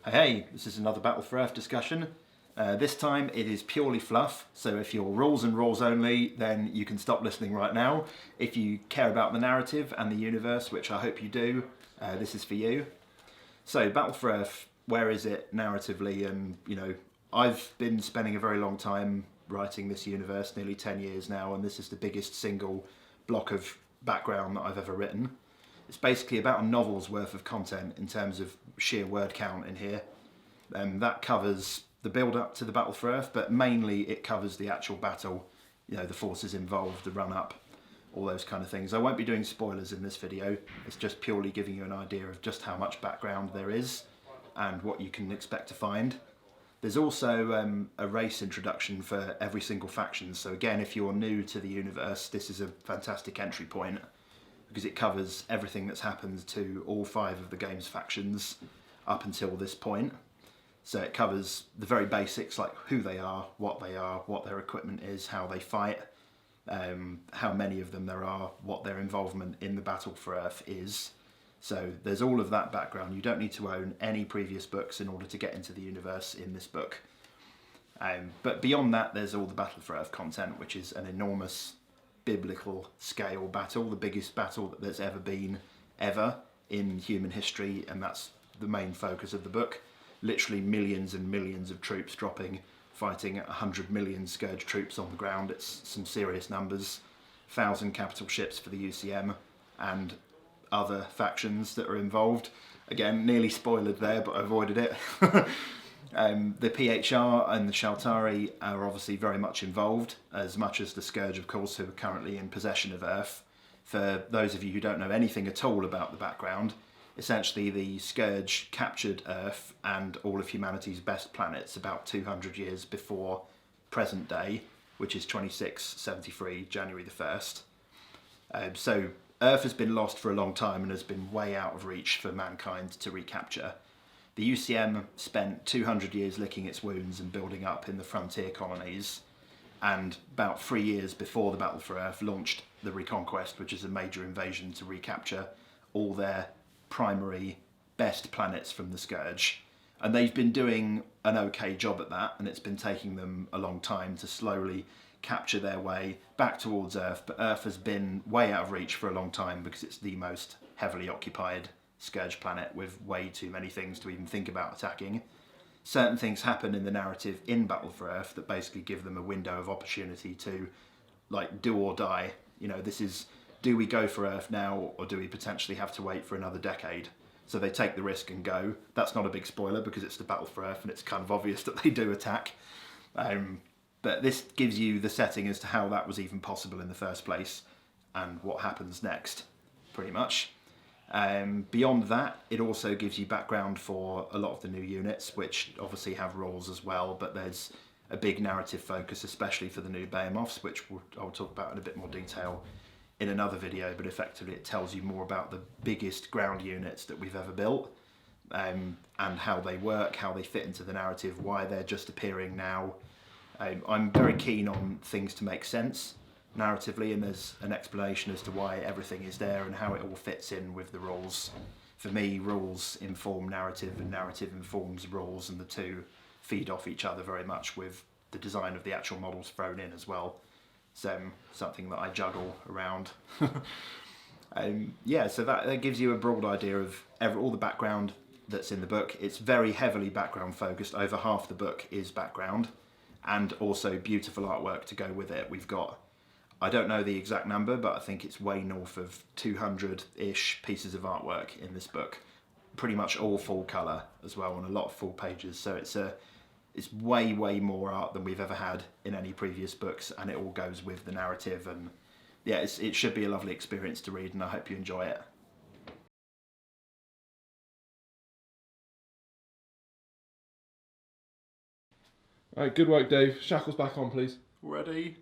Hey, this is another Battle for Earth discussion. This time it is purely fluff, so if you're rules and rules only, then you can stop listening right now. If you care about the narrative and the universe, which I hope you do, this is for you. So, Battle for Earth, where is it narratively? And, I've been spending a very long time writing this universe, nearly 10 years now, and this is the biggest single block of background that I've ever written. It's basically about a novel's worth of content in terms of sheer word count in here. That covers the build-up to the Battle for Earth, but mainly it covers the actual battle, the forces involved, the run-up, all those kind of things. I won't be doing spoilers in this video. It's just purely giving you an idea of just how much background there is and what you can expect to find. There's also a race introduction for every single faction, so again, if you're new to the universe, this is a fantastic entry point, because it covers everything that's happened to all 5 of the game's factions up until this point. So it covers the very basics, like who they are, what their equipment is, how they fight, how many of them there are, what their involvement in the Battle for Earth is. So there's all of that background. You don't need to own any previous books in order to get into the universe in this book. But beyond that, there's all the Battle for Earth content, which is an enormous biblical scale battle, the biggest battle that there's ever been ever in human history, and that's the main focus of the book. Literally millions and millions of troops dropping, fighting 100 million Scourge troops on the ground. It's some serious numbers. 1,000 capital ships for the UCM and other factions that are involved. Again, nearly spoiled there, but I avoided it. The PHR and the Shaltari are obviously very much involved, as much as the Scourge, of course, who are currently in possession of Earth. For those of you who don't know anything at all about the background, essentially the Scourge captured Earth and all of humanity's best planets about 200 years before present day, which is 2673, January the 1st. So Earth has been lost for a long time and has been way out of reach for mankind to recapture. The UCM spent 200 years licking its wounds and building up in the frontier colonies, and about 3 years before the Battle for Earth launched the Reconquest, which is a major invasion to recapture all their primary best planets from the Scourge. And they've been doing an okay job at that, and it's been taking them a long time to slowly capture their way back towards Earth, but Earth has been way out of reach for a long time because it's the most heavily occupied Scourge planet with way too many things to even think about attacking. Certain things happen in the narrative in Battle for Earth that basically give them a window of opportunity to, like, do or die. This is, do we go for Earth now, or do we potentially have to wait for another decade? So they take the risk and go. That's not a big spoiler because it's the Battle for Earth and it's kind of obvious that they do attack. But this gives you the setting as to how that was even possible in the first place and what happens next, pretty much. Beyond that, it also gives you background for a lot of the new units, which obviously have roles as well, but there's a big narrative focus, especially for the new Behemoths, which I'll talk about in a bit more detail in another video, but effectively it tells you more about the biggest ground units that we've ever built, and how they work, how they fit into the narrative, why they're just appearing now. I'm very keen on things to make sense narratively, and there's an explanation as to why everything is there and how it all fits in with the rules. For me, rules inform narrative and narrative informs rules, and the two feed off each other very much, with the design of the actual models thrown in as well. So something that I juggle around. So that gives you a broad idea of all the background that's in the book. It's very heavily background focused. Over half the book is background, and also beautiful artwork to go with it. We've got, I don't know the exact number, but I think it's way north of 200-ish pieces of artwork in this book. Pretty much all full colour as well, and a lot of full pages. So it's way, way more art than we've ever had in any previous books, and it all goes with the narrative. And yeah, it should be a lovely experience to read, and I hope you enjoy it. Alright, good work, Dave. Shackles back on, please. Ready?